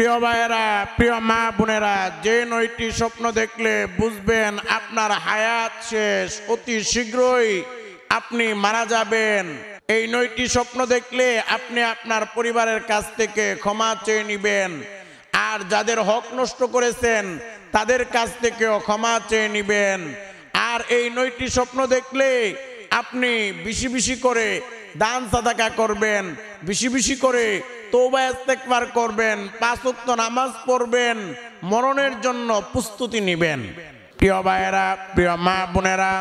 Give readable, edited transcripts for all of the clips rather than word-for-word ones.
প্রিয় ভাইয়েরা, প্রিয় মা বোনেরা, যে 9টি স্বপ্ন দেখলে বুঝবেন আপনার হায়াত শেষ, অতি শীঘ্রই আপনি মারা যাবেন। এই 9টি স্বপ্ন দেখলে আপনি আপনার পরিবারের কাছ থেকে ক্ষমা চেয়ে নেবেন, আর যাদের হক নষ্ট করেছেন তাদের কাছ থেকেও ক্ষমা চেয়ে নেবেন। আর এই 9টি স্বপ্ন দেখলে আপনি বেশি বেশি করে দান সাদাকা করবেন, বেশি বেশি করে তওবা ইস্তেগফার করবেন, 5 ওয়াক্ত নামাজ পড়বেন, মরণের জন্য প্রস্তুতি নেবেন। প্রিয় ভাইয়েরা, প্রিয় মা বোনেরা,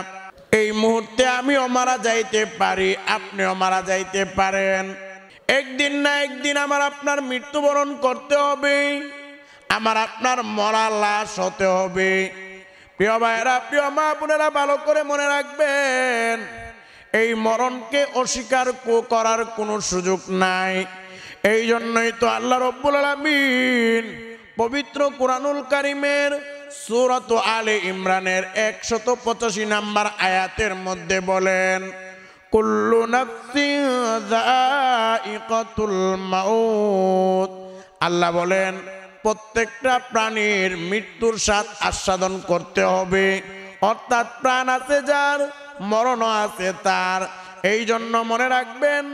এই মুহূর্তে আমিও মারা যাইতে পারি, আপনিও মারা যাইতে পারেন। একদিন না একদিন আমার আপনার মৃত্যুবরণ করতে হবে, আমার আপনার মরা লাশ হতে হবে। প্রিয় ভাইয়েরা, প্রিয় মা বোনেরা, ভালো করে মনে রাখবেন, এই মরণকে অস্বীকার করার কোনো সুযোগ নাই। এই জন্যই তো আল্লাহ রাব্বুল আলামিন পবিত্র কুরআনুল কারীমের সূরাত আলে ইমরানের 185 নম্বর আয়াতের মধ্যে বলেন, কুল্লু নাফসিন যায়িকাতুল মাউত। আল্লাহ বলেন প্রত্যেকটা প্রাণীর মৃত্যুর স্বাদ আস্বাদন করতে হবে, অর্থাৎ প্রাণ আছে যার, মরণও আছে তার। এই জন্য মনে রাখবেন,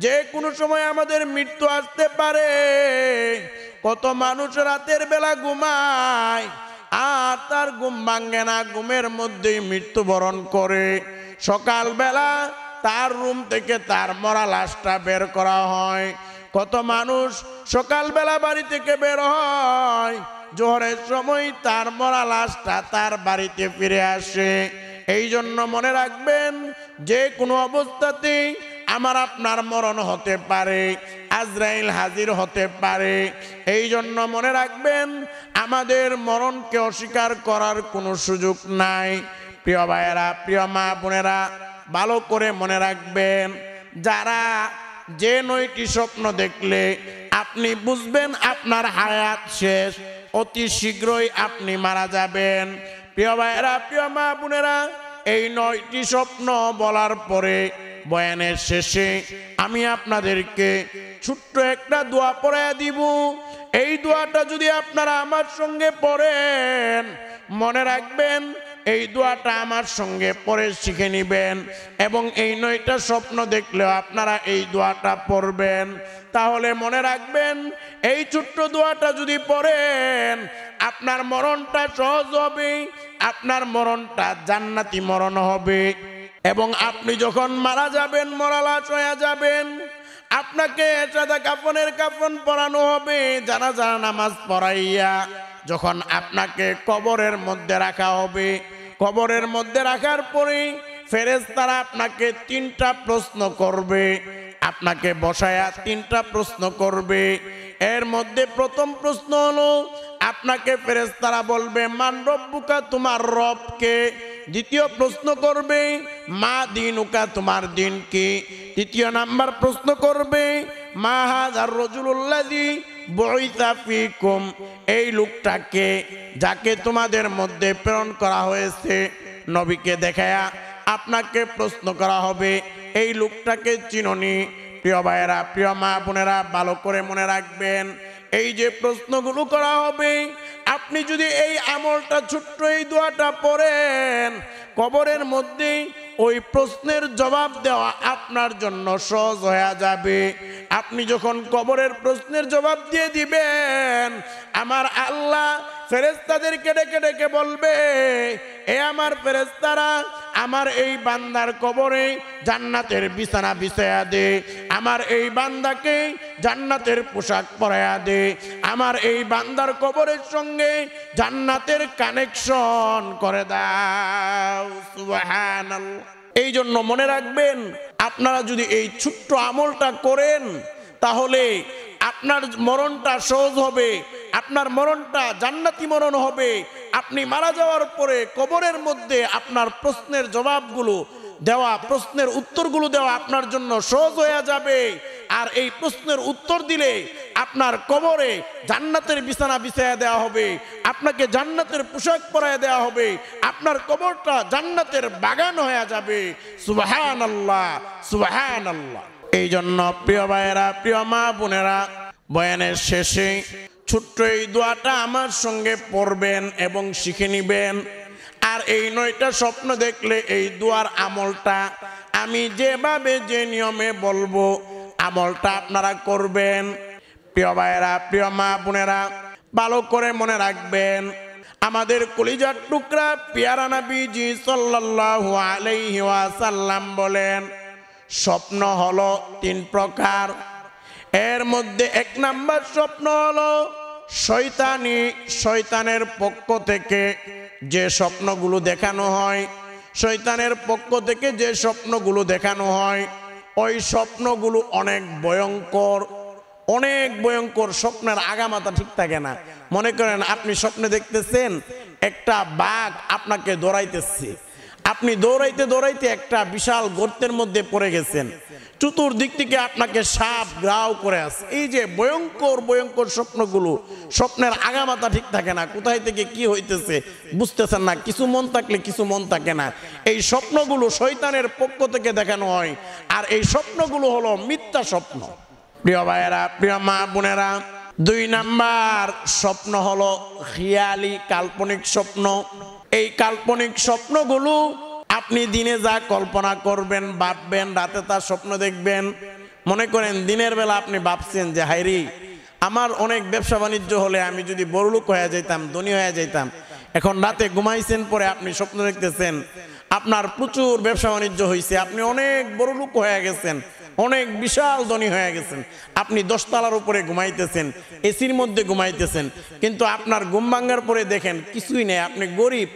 যে কোনো সময় আমাদের মৃত্যু আসতে পারে। কত মানুষ রাতের বেলা ঘুমায় আর তার ঘুম ভাঙে না, ঘুমের মধ্যেই মৃত্যুবরণ করে। সকালবেলা তার রুম থেকে তার মরা লাশটা বের করা হয়। কত মানুষ সকালবেলা বাড়ি থেকে বের হয়, জোহরের সময় তার মরা লাশটা তার বাড়িতে ফিরে আসে। এই জন্য মনে রাখবেন, যে কোনো অবস্থাতেই আমার আপনার মরণ হতে পারে, আজরাইল হাজির হতে পারে। এই জন্য মনে রাখবেন, আমাদের মরণকে অস্বীকার করার কোনো সুযোগ নাই। প্রিয় ভাইয়েরা, প্রিয় মা বোনেরা, ভালো করে মনে রাখবেন, যারা যে 9টি স্বপ্ন দেখলে আপনি বুঝবেন আপনার হায়াত শেষ, অতি শীঘ্রই আপনি মারা যাবেন। প্রিয় ভাইয়েরা, প্রিয় মা বোনেরা, এই 9টি স্বপ্ন বলার পরে বয়ানের শেষে আমি আপনাদেরকে ছোট্ট একটা দোয়া পড়াইয়া দিব। এই দোয়াটা যদি আপনারা আমার সঙ্গে পড়েন, মনে রাখবেন এই দোয়াটা আমার সঙ্গে পড়ে শিখে নেবেন, এবং এই 9টা স্বপ্ন দেখলেও আপনারা এই দোয়াটা পড়বেন। তাহলে মনে রাখবেন, এই ছোট্ট দোয়াটা যদি পড়েন, আপনার মরণটা সহজ হবে, আপনার মরণটা জান্নাতি মরণ হবে। এবং আপনি যখন মারা যাবেন, মরা লাশ হয়ে যাবেন, আপনাকে সাদা কাফনের কাফন পরানো হবে, জানাজার নামাজ পড়াইয়া যখন আপনাকে কবরের মধ্যে রাখা হবে, কবরের মধ্যে রাখার পরে ফেরেশতারা আপনাকে 3টা প্রশ্ন করবে, আপনাকে বসায়া 3টা প্রশ্ন করবে। এর মধ্যে প্রথম প্রশ্ন হলো, আপনাকে ফেরেশতারা বলবে মান রব্বুকা, তোমার রবকে। দ্বিতীয় প্রশ্ন করবে মা দিনুকা, তোমার দিন কি। তৃতীয় নাম্বার প্রশ্ন করবে মা হাযার রাজুলুল্লাযী বুইসা ফীকুম, এই লোকটাকে যাকে তোমাদের মধ্যে প্রেরণ করা হয়েছে। নবীকে দেখায়া আপনাকে প্রশ্ন করা হবে, এই লোকটাকে চিননি। প্রিয় ভাইয়েরা, প্রিয় মা বোনেরা, ভালো করে মনে রাখবেন, এই যে প্রশ্নগুলো করা হবে, আপনি যদি এই আমলটা, ছোট্ট এই দোয়াটা পড়েন, কবরের মধ্যে ওই প্রশ্নের জবাব দেওয়া আপনার জন্য সহজ হয়ে যাবে। আপনি যখন কবরের প্রশ্নের জবাব দিয়ে দিবেন, আমার আল্লাহ ফেরেশতাদেরকে ডেকে ডেকে বলবে, এ আমার ফেরেশতারা, আমার এই বান্দার কবরে জান্নাতের বিছানা বিছায়া দে, আমার এই বান্দাকে জান্নাতের পোশাক পরাইয়া দে, আমার এই বান্দার কবরের সঙ্গে জান্নাতের কানেকশন করে দাও। সুবহানাল্লাহ। এই জন্য মনে রাখবেন, আপনারা যদি এই ছোট্ট আমলটা করেন, তাহলে আপনার মরণটা সহজ হবে, আপনার মরণটা জান্নাতি মরণ হবে। আপনি মারা যাওয়ার পরে কবরের মধ্যে আপনার প্রশ্নের জবাবগুলো দেওয়া, প্রশ্নের উত্তরগুলো দেওয়া আপনার জন্য সহজ হয়ে যাবে। আর এই প্রশ্নের উত্তর দিলে আপনার কবরে জান্নাতের বিছানা বিছায়া দেওয়া হবে, আপনাকে জান্নাতের পোশাক পরায় দেওয়া হবে, আপনার কবরটা জান্নাতের বাগান হয়ে যাবে। সুবহানাল্লাহ, সুবহানাল্লাহ। এই জন্য প্রিয় ভাইয়েরা, প্রিয় মা বোনেরা, বয়ানের শেষে ছোট্ট এই দোয়াটা আমার সঙ্গে পড়বেন এবং শিখে নেবেন। আর এই 9টা স্বপ্ন দেখলে এই দোয়ার আমলটা আমি যেভাবে যে নিয়মে বলবো আমলটা আপনারা করবেন। প্রিয় ভাইয়েরা, প্রিয় মা বোনেরা, ভালো করে মনে রাখবেন, আমাদের কলিজার টুকরা পেয়ারা নবীজি সাল্লাল্লাহু আলাইহি ওয়াসাল্লাম বলেন, স্বপ্ন হলো 3 প্রকার। এর মধ্যে 1 নাম্বার স্বপ্ন হলো শয়তানের পক্ষ থেকে যে স্বপ্নগুলো দেখানো হয়, শয়তানের পক্ষ থেকে যে স্বপ্নগুলো দেখানো হয়, ওই স্বপ্নগুলো অনেক ভয়ঙ্কর। স্বপ্নের আগামাথা ঠিক থাকে না। মনে করেন আপনি স্বপ্নে দেখতেছেন একটা বাঘ আপনাকে দৌড়াইতেছে, আপনি দৌড়াইতে দৌড়াইতে একটা বিশাল গর্তের মধ্যে পড়ে গেছেন, চতুর্দিক থেকে আপনাকে সাপ গ্রাও করে আছে। এই যে ভয়ঙ্কর স্বপ্নগুলো, স্বপ্নের আগামাথা ঠিক থাকে না, কোথায় থেকে কি হইতেছে বুঝতেছেন না, কিছু মন থাকলে কিছু মন থাকে না। এই স্বপ্নগুলো শয়তানের পক্ষ থেকে দেখানো হয়, আর এই স্বপ্নগুলো হলো মিথ্যা স্বপ্ন। প্রিয় ভাইয়েরা, প্রিয় মা বোনেরা, 2 নাম্বার স্বপ্ন হলো খিয়ালি, কাল্পনিক স্বপ্ন। এই কাল্পনিক স্বপ্নগুলো আপনি দিনে যা কল্পনা করবেন, ভাববেন, রাতে তার স্বপ্ন দেখবেন। মনে করেন দিনের বেলা আপনি ভাবছেন যে হাইরি আমার অনেক ব্যবসা বাণিজ্য হলে আমি যদি বড়লোক হয়ে যাইতাম, ধনী হয়ে যাইতাম। এখন রাতে ঘুমাইছেন, পরে আপনি স্বপ্ন দেখতেছেন আপনার প্রচুর ব্যবসা বাণিজ্য হয়েছে, আপনি অনেক বড়লোক হয়ে গেছেন, অনেক বিশাল ধনী হয়ে গেছেন, আপনি 10 তলার উপরে ঘুমাইতেছেন, এসির মধ্যে ঘুমাইতেছেন, কিন্তু আপনার ঘুম ভাঙার পরে দেখেন কিছুই নেই, আপনি গরিব।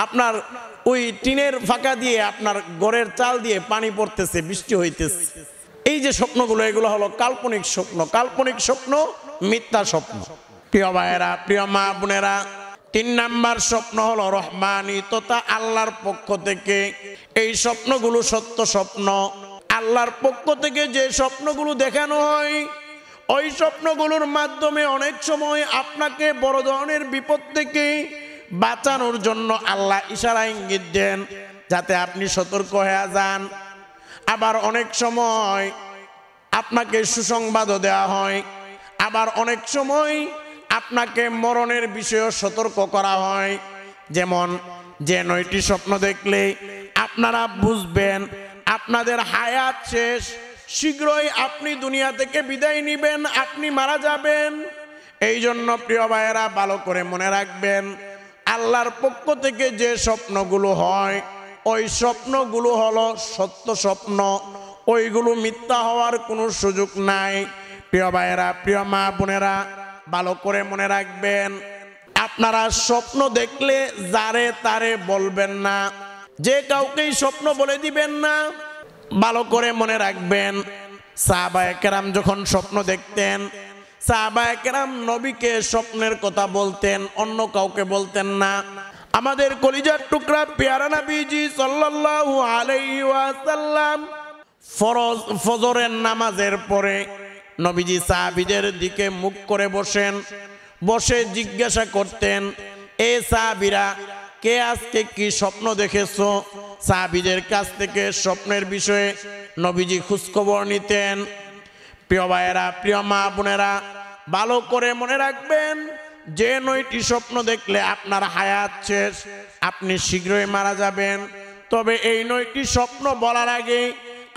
আপনার ওই টিনের ফাঁকা দিয়ে আপনার ঘরের চাল দিয়ে পানি পড়তেছে, বৃষ্টি হইতেছে। এই যে স্বপ্নগুলো, এগুলো হলো কাল্পনিক স্বপ্ন। কাল্পনিক স্বপ্ন মিথ্যা স্বপ্ন। প্রিয় ভাইয়েরা, প্রিয় মা বোনেরা, 3 নাম্বার স্বপ্ন হলো রহমানি তথা আল্লাহর পক্ষ থেকে। এই স্বপ্নগুলো সত্য স্বপ্ন। আল্লাহর পক্ষ থেকে যে স্বপ্নগুলো দেখানো হয়, ওই স্বপ্নগুলোর মাধ্যমে অনেক সময় আপনাকে বড় ধরনের বিপদ থেকে বাঁচানোর জন্য আল্লাহ ইশারা ইঙ্গিত দেন, যাতে আপনি সতর্ক হয়ে যান। আবার অনেক সময় আপনাকে সুসংবাদও দেওয়া হয়, আবার অনেক সময় আপনাকে মরণের বিষয়েও সতর্ক করা হয়। যেমন যে 9টি স্বপ্ন দেখলে আপনারা বুঝবেন আপনাদের হায়াত শেষ, শীঘ্রই আপনি দুনিয়া থেকে বিদায় নিবেন, আপনি মারা যাবেন। এই জন্য প্রিয় ভাইয়েরা, ভালো করে মনে রাখবেন, আল্লাহর পক্ষ থেকে যে স্বপ্নগুলো হয়, ওই স্বপ্নগুলো হলো সত্য স্বপ্ন, ওইগুলো মিথ্যা হওয়ার কোনো সুযোগ নাই। প্রিয় ভাইয়েরা, প্রিয় মা বোনেরা, ভালো করে মনে রাখবেন, আপনারা স্বপ্ন দেখলে যারে তারে বলবেন না, যে কাউকেই স্বপ্ন বলে দিবেন না। ভালো করে মনে রাখবেন, সাহাবায়ে কেরাম যখন স্বপ্ন দেখতেন, সাহাবায়ে কেরাম নবীকে স্বপ্নের কথা বলতেন, অন্য কাউকে বলতেন না। আমাদের কলিজার টুকরা পেয়ারা নবীজি সাল্লাল্লাহু আলাইহি ওয়াসাল্লাম ফজরের নামাজের পরে নবীজি সাহাবীদের দিকে মুখ করে বসে জিজ্ঞাসা করতেন, এ সাহাবীরা, কে আজকে কি স্বপ্ন দেখেছো? সাহাবীদের কাছ থেকে স্বপ্নের বিষয়ে নবীজি খোঁজখবর নিতেন। প্রিয় ভাইয়েরা, প্রিয় মা বোনেরা, ভালো করে মনে রাখবেন, যে 9টি স্বপ্ন দেখলে আপনার হায়াত শেষ, আপনি শীঘ্রই মারা যাবেন। তবে এই 9টি স্বপ্ন বলার আগে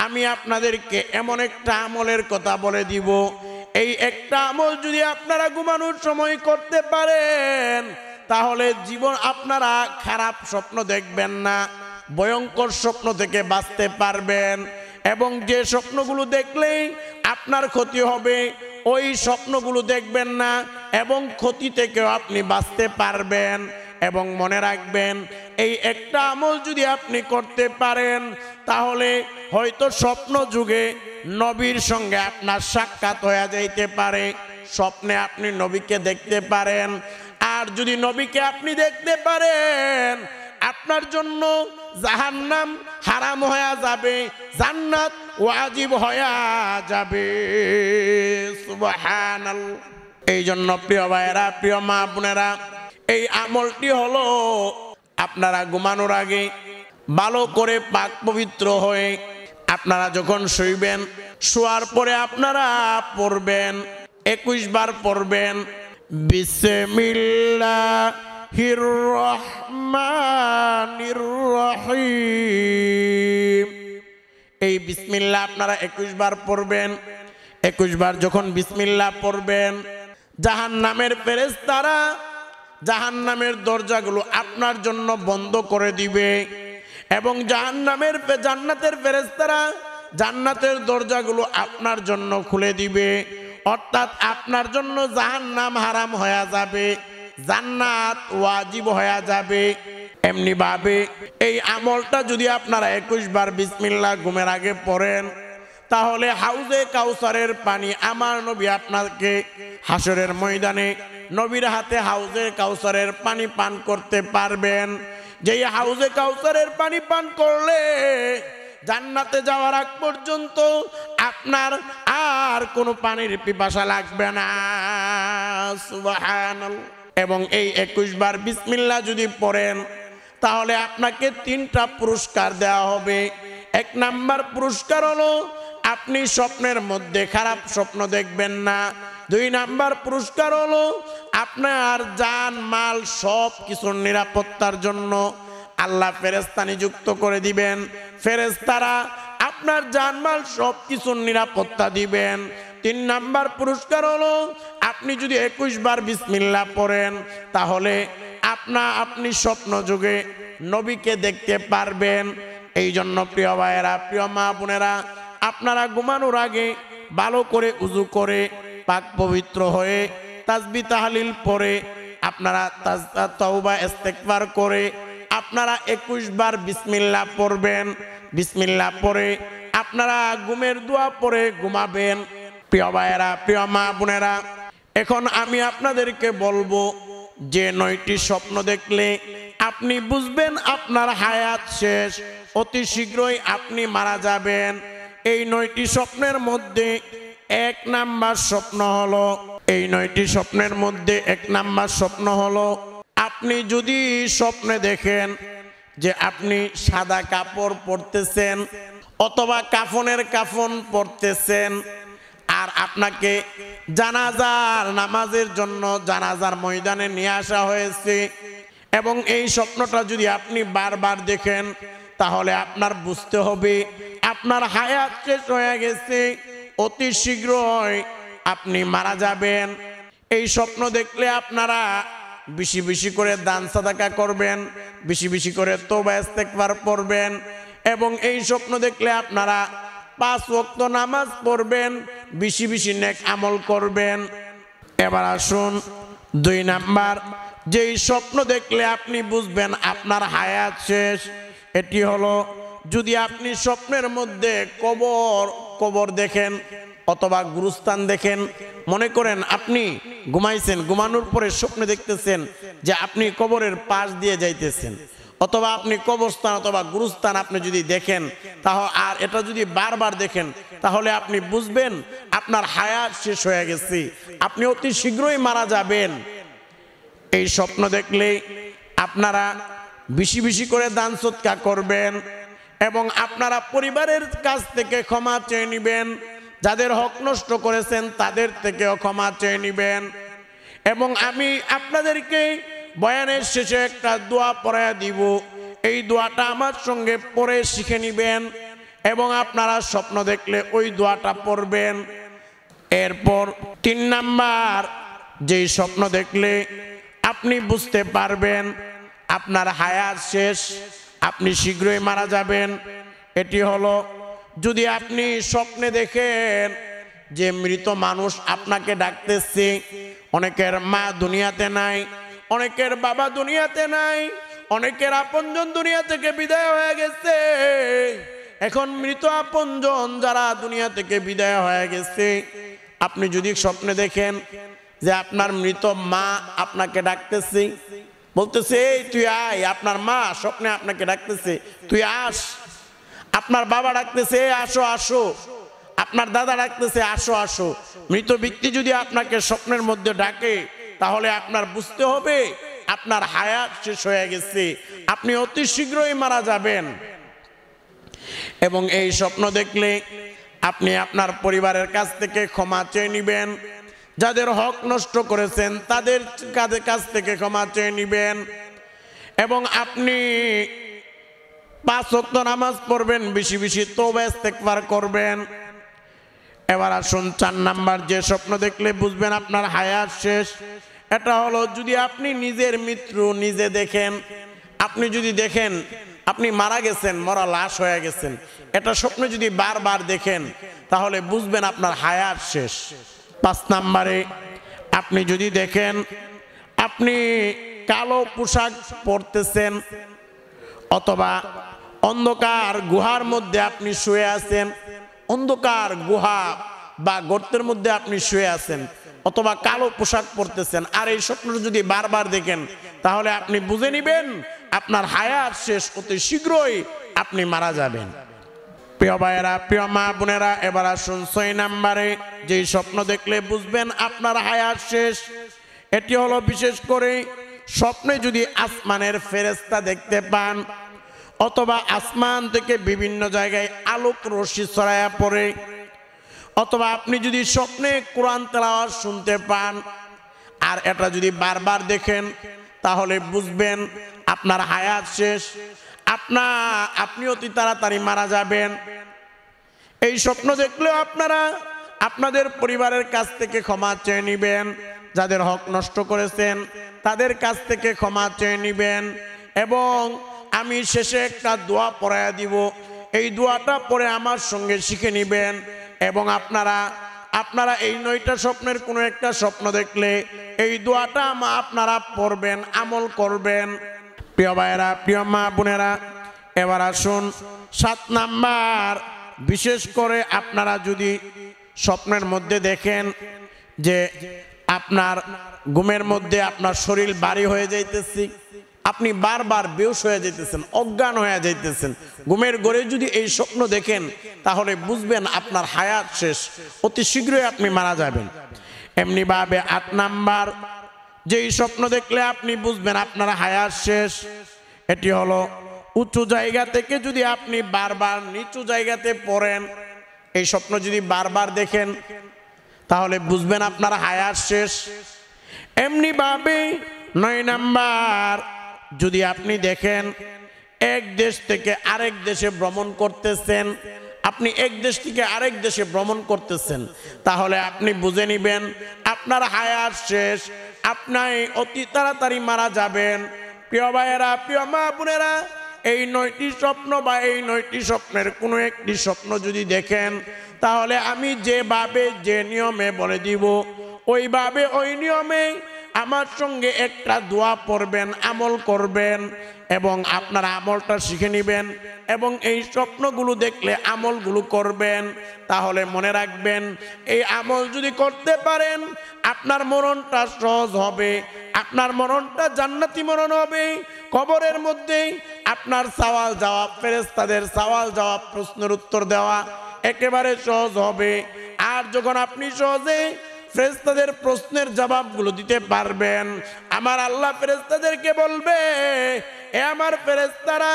আমি আপনাদেরকে এমন একটা আমলের কথা বলে দিব, এই একটা আমল যদি আপনারা ঘুমানোর সময় করতে পারেন, তাহলে জীবন আপনারা খারাপ স্বপ্ন দেখবেন না, ভয়ঙ্কর স্বপ্ন থেকে বাঁচতে পারবেন। এবং যে স্বপ্নগুলো দেখলেই আপনার ক্ষতি হবে, ওই স্বপ্নগুলো দেখবেন না, এবং ক্ষতি থেকেও আপনি বাঁচতে পারবেন। এবং মনে রাখবেন, এই একটা আমল যদি আপনি করতে পারেন, তাহলে হয়তো স্বপ্ন যুগে নবীর সঙ্গে আপনার সাক্ষাৎ হয়ে যাইতে পারে, স্বপ্নে আপনি নবীকে দেখতে পারেন। আর যদি নবীকে আপনি দেখতে পারেন, আপনার জন্য জাহান্নাম হারাম হয়ে যাবে, জান্নাত ওয়াজিব হয়ে যাবে। সুবহানাল্লাহ। এই জন্য প্রিয় ভাইয়েরা, প্রিয় মা বোনেরা, এই আমলটি হলো আপনারা ঘুমানোর আগে ভালো করে পাক পবিত্র হয়ে আপনারা যখন শুইবেন, শোয়ার পরে আপনারা পড়বেন, 21 বার পড়বেন। বিসমিল্লাহির রহমানির রহিম। এই বিসমিল্লাহ আপনারা 21 বার পড়বেন। 21 বার যখন বিসমিল্লাহ পড়বেন, জাহান্নামের ফেরেশতারা জাহান্নামের দরজাগুলো আপনার জন্য বন্ধ করে দিবে এবং জান্নাতের ফেরেশতারা জান্নাতের দরজাগুলো আপনার জন্য খুলে দিবে। অর্থাৎ আপনার জন্য জাহান্নাম হারাম হয়ে যাবে, জান্নাত ওয়াজিব হয়ে যাবে। এমনি ভাবে এই আমলটা যদি আপনারা 21 বার বিসমিল্লাহ ঘুমের আগে পড়েন, তাহলে হাউজে কাউসারের পানি আমার নবী আপনাকে হাসরের ময়দানে নবীর হাতে হাউজে কাউসারের পানি পান করতে পারবেন। যেই হাউজে কাউসারের পানি পান করলে জান্নাতে যাওয়ার আগ পর্যন্ত আপনার আর কোনো পানির পিপাসা লাগবে না। সুবহানাল্লাহ। এবং এই 21 বার বিসমিল্লাহ যদি পড়েন, তাহলে আপনাকে 3টা পুরস্কার দেওয়া হবে। 1 নাম্বার পুরস্কার হলো আপনি স্বপ্নের মধ্যে খারাপ স্বপ্ন দেখবেন না। 2 নাম্বার পুরস্কার হলো আপনার জান মাল সব কিছুর নিরাপত্তার জন্য আল্লাহ ফেরেশতা নিযুক্ত করে দিবেন। ফেরেশতারা আপনার জান মাল সব কিছুর নিরাপত্তা দিবেন। 3 নাম্বার পুরস্কার হলো আপনি যদি 21 বার বিসমিল্লাহ পড়েন, তাহলে আপনি স্বপ্ন যুগে নবীকে দেখতে পারবেন। এই জন্য প্রিয় ভাইয়েরা, প্রিয় মা বোনেরা, আপনারা ঘুমানোর আগে ভালো করে উযু করে পাক পবিত্র হয়ে তাসবিহ তাহলিল পড়ে আপনারা তওবা ইস্তেগফার করে আপনারা 21 বার বিসমিল্লাহ পড়বেন। বিসমিল্লাহ পড়ে আপনারা ঘুমের দোয়া পড়ে ঘুমাবেন। প্রিয় ভাইয়েরা, প্রিয় মা বোনেরা, এখন আমি আপনাদেরকে বলবো যে 9টি স্বপ্ন দেখলে আপনি বুঝবেন আপনার হায়াত শেষ, অতি শীঘ্রই আপনি মারা যাবেন। এই 9টি স্বপ্নের মধ্যে 1 নাম্বার স্বপ্ন হলো, এই 9টি স্বপ্নের মধ্যে 1 নাম্বার স্বপ্ন হলো আপনি যদি স্বপ্নে দেখেন যে আপনি সাদা কাপড় পরতেছেন অথবা কাফনের কাফন পরতেছেন, আর আপনাকে জানাজার নামাজের জন্য জানাজার ময়দানে নিয়ে আসা হয়েছে, এবং এই স্বপ্নটা যদি আপনি বারবার দেখেন, তাহলে আপনার বুঝতে হবে আপনার হায়াত শেষ হয়ে গেছে, অতি শীঘ্রই আপনি মারা যাবেন। এই স্বপ্ন দেখলে আপনারা বেশি বেশি করে দান সাদাকা করবেন, বেশি বেশি করে তওবা ইস্তেগফার পড়বেন, এবং এই স্বপ্ন দেখলে আপনারা 5 ওয়াক্ত নামাজ পড়বেন, বেশি বেশি নেক আমল করবেন। এবার আসুন 2 নাম্বার যেই স্বপ্ন দেখলে আপনি বুঝবেন আপনার হায়াত শেষ, এটি হলো যদি আপনি স্বপ্নের মধ্যে কবর দেখেন অথবা গুরুস্থান দেখেন। মনে করেন আপনি ঘুমাইছেন, ঘুমানোর পরে স্বপ্নে দেখতেছেন যে আপনি কবরের পাশ দিয়ে যাইতেছেন, অথবা আপনি কবরস্থান অথবা গুরুস্থান আপনি যদি দেখেন, তাহলে আর এটা যদি বারবার দেখেন, তাহলে আপনি বুঝবেন আপনার হায়াত শেষ হয়ে গেছে, আপনি অতি শীঘ্রই মারা যাবেন। এই স্বপ্ন দেখলে আপনারা বেশি বেশি করে দান সদকা করবেন, এবং আপনারা পরিবারের কাছ থেকে ক্ষমা চেয়ে নেবেন, যাদের হক নষ্ট করেছেন তাদের থেকেও ক্ষমা চেয়ে নেবেন। এবং আমি আপনাদেরকে বয়ানের শেষে একটা দোয়া পড়ায়া দিব, এই দোয়াটা আমার সঙ্গে পড়ে শিখে নেবেন, এবং আপনারা স্বপ্ন দেখলে ওই দোয়াটা পড়বেন। এরপর 3 নাম্বার যেই স্বপ্ন দেখলে আপনি বুঝতে পারবেন আপনার হায়াত শেষ, আপনি শীঘ্রই মারা যাবেন, এটি হলো যদি আপনি স্বপ্নে দেখেন যে মৃত মানুষ আপনাকে ডাকতেছে। অনেকের মা দুনিয়াতে নাই, অনেকের বাবা দুনিয়াতে নাই, অনেকের আপনজন দুনিয়া থেকে বিদায় হয়ে গেছে। এখন মৃত আপনজন যারা দুনিয়া থেকে বিদায় হয়ে গেছে, আপনি যদি স্বপ্নে দেখেন যে আপনার মৃত মা আপনাকে ডাকতেছে, বলতেছে এই তুই আয়, আপনার মা স্বপ্নে আপনাকে ডাকতেছে তুই আস, আপনার বাবা ডাকতেছে আসো আসো, আপনার দাদা ডাকতেছে আসো আসো। মৃত ব্যক্তি যদি আপনাকে স্বপ্নের মধ্যে ডাকে, তাহলে আপনার বুঝতে হবে আপনার হায়াত শেষ হয়ে গেছে, আপনি অতি শীঘ্রই মারা যাবেন। এবং এই স্বপ্ন দেখলে আপনি আপনার পরিবারের কাছ থেকে ক্ষমা চেয়ে নেবেন, যাদের হক নষ্ট করেছেন তাদের কাছ থেকে ক্ষমা চেয়ে নেবেন এবং আপনি 5 ওয়াক্ত নামাজ পড়বেন, বেশি বেশি তওবা ইস্তেগফার করবেন। এবার আসুন 4 নাম্বার যে স্বপ্ন দেখলে বুঝবেন আপনার হায়াত শেষ, এটা হলো যদি আপনি নিজের মৃত্যু নিজে দেখেন। আপনি যদি দেখেন আপনি মারা গেছেন, মরা লাশ হয়ে গেছেন, এটা স্বপ্ন যদি বারবার দেখেন তাহলে বুঝবেন আপনার হায়াত শেষ। 5 নাম্বারে আপনি যদি দেখেন আপনি কালো পোশাক পরতেছেন অথবা অন্ধকার গুহার মধ্যে আপনি শুয়ে আছেন, অন্ধকার গুহা বা গর্তের মধ্যে আপনি শুয়ে আছেন অথবা কালো পোশাক পরতেছেন, আর এই স্বপ্ন যদি বারবার দেখেন তাহলে আপনি বুঝে নেবেন আপনার হায়াত শেষ, অতি শীঘ্রই আপনি মারা যাবেন। প্রিয় ভাইয়েরা, প্রিয় মা বোনেরা, এবার আসুন 6 নাম্বারে যে স্বপ্ন দেখলে বুঝবেন আপনার হায়াত শেষ, এটি হলো বিশেষ করে স্বপ্নে যদি আসমানের ফেরেশতা দেখতে পান অথবা আসমান থেকে বিভিন্ন জায়গায় আলোক রশ্মি ছড়ায়া পড়ে অথবা আপনি যদি স্বপ্নে কোরআন তেলাওয়াত শুনতে পান আর এটা যদি বারবার দেখেন তাহলে বুঝবেন আপনার হায়াত শেষ, আপনি অতি তাড়াতাড়ি মারা যাবেন। এই স্বপ্ন দেখলেও আপনারা আপনাদের পরিবারের কাছ থেকে ক্ষমা চেয়ে নেবেন, যাদের হক নষ্ট করেছেন তাদের কাছ থেকে ক্ষমা চেয়ে নেবেন এবং আমি শেষে একটা দোয়া পড়ায়া দিব, এই দোয়াটা পড়ে আমার সঙ্গে শিখে নেবেন এবং আপনারা এই 9টা স্বপ্নের কোনো একটা স্বপ্ন দেখলে এই দোয়াটা আপনারা পড়বেন, আমল করবেন। প্রিয় ভাইয়েরা, প্রিয় মা বোনেরা, এবার আসুন 7 নাম্বার, বিশেষ করে আপনারা যদি স্বপ্নের মধ্যে দেখেন যে আপনার ঘুমের মধ্যে আপনার শরীর ভারী হয়ে যাইতেছে, আপনি বারবার বেহুশ হয়ে যাইতেছেন, অজ্ঞান হয়ে যাইতেছেন, ঘুমের ঘরে যদি এই স্বপ্ন দেখেন তাহলে বুঝবেন আপনার হায়াত শেষ, অতি শীঘ্রই আপনি মারা যাবেন। এমনি ভাবে 8 নাম্বার যেই স্বপ্ন দেখলে আপনি বুঝবেন আপনার হায়াত শেষ, এটি হলো উঁচু জায়গা থেকে যদি আপনি বারবার নিচু জায়গাতে পড়েন, এই স্বপ্ন যদি বারবার দেখেন তাহলে বুঝবেন আপনার হায়াত শেষ। এমনি ভাবে 9 নাম্বার যদি আপনি দেখেন এক দেশ থেকে আরেক দেশে ভ্রমণ করতেছেন, আপনি এক দেশ থেকে আরেক দেশে ভ্রমণ করতেছেন তাহলে আপনি বুঝে নেবেন আপনার হায়াত শেষ, আপনি অতি তাড়াতাড়ি মারা যাবেন। প্রিয় ভাইয়েরা, প্রিয় মা বোনেরা, এই 9টি স্বপ্ন বা এই 9টি স্বপ্নের কোনো একটি স্বপ্ন যদি দেখেন তাহলে আমি যেভাবে যে নিয়মে বলে দিব ওইভাবে ওই নিয়মে আমার সঙ্গে একটা দোয়া পড়বেন, আমল করবেন এবং আপনারা আমলটা শিখে নেবেন এবং এই স্বপ্নগুলো দেখলে আমলগুলো করবেন। তাহলে মনে রাখবেন এই আমল যদি করতে পারেন আপনার মরণটা সহজ হবে, আপনার মরণটা জান্নাতি মরণ হবে। কবরের মধ্যে আপনার সওয়াল জবাব, ফেরেশতাদের সওয়াল জবাব, প্রশ্নের উত্তর দেওয়া একেবারে সহজ হবে। আর যখন আপনি সহজে ফেরেশতাদের প্রশ্নের জবাবগুলো দিতে পারবেন, আমার আল্লাহ ফেরেশতাদেরকে বলবে, এ আমার ফেরেশতারা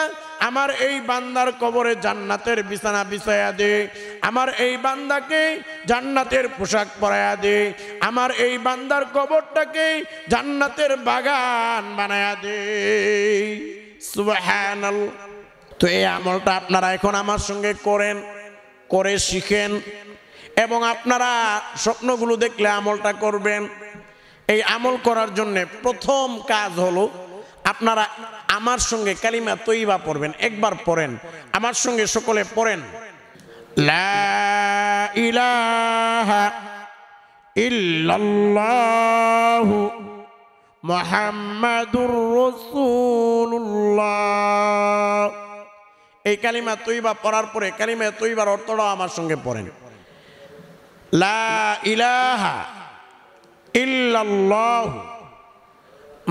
আমার এই বান্দার কবরে জান্নাতের বিছানা বিছায়া দে, আমার এই বান্দাকে জান্নাতের পোশাক পরায়া দে, আমার এই বান্দার কবরটাকে জান্নাতের বাগান বানায়া দে। সুবহানাল্লাহ। তো এই আমলটা আপনারা এখন আমার সঙ্গে করেন, করে শিখেন এবং আপনারা স্বপ্নগুলো দেখলে আমলটা করবেন। এই আমল করার জন্য প্রথম কাজ হলো আপনারা আমার সঙ্গে কালিমা তৈয়বা পড়বেন, একবার পড়েন আমার সঙ্গে, সকলে পড়েন, লা ইলাহা ইল্লাল্লাহু মুহাম্মাদুর রাসূলুল্লাহ। এই কালিমা তৈয়বা পড়ার পরে কালিমা তৈয়বার অর্থটাও আমার সঙ্গে পড়েন, লা ইলাহা ইল্লাল্লাহু,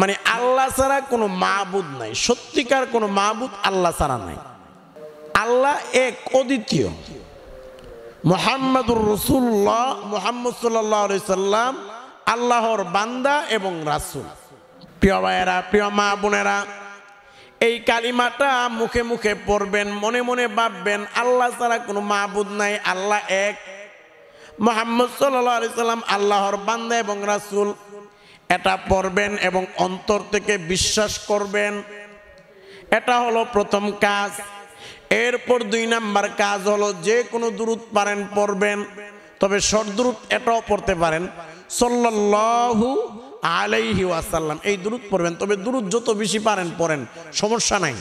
মানে আল্লাহ ছাড়া কোনো মাবুদ নাই, সত্যিকার কোনো মাবুদ আল্লাহ ছাড়া নাই, আল্লাহ এক অদ্বিতীয়, মুহাম্মাদুর রাসূলুল্লাহ, মুহাম্মদ সাল্লাল্লাহু আলাইহি সাল্লাম আল্লাহর বান্দা এবং রাসূল। প্রিয় ভাইয়েরা, প্রিয় মা বোনেরা, এই কালিমাটা মুখে মুখে পড়বেন, মনে মনে ভাববেন আল্লাহ ছাড়া কোনো মাবুদ নাই, আল্লাহ এক, মুহাম্মদ সাল্লাল্লাহু আলাইহি সাল্লাম আল্লাহর বান্দা এবং রাসূল, এটা পড়বেন এবং অন্তর থেকে বিশ্বাস করবেন। এটা হলো প্রথম কাজ। এরপর 2 নাম্বার কাজ হলো যে কোনো দুরূদ পারেন পড়বেন, তবে শর্ট দুরূদ এটাও পড়তে পারেন, সাল্লাল্লাহু আলাইহি ওয়াসাল্লাম, এই দুরূদ পড়বেন। তবে দুরূদ যত বেশি পারেন পড়েন, সমস্যা নাই।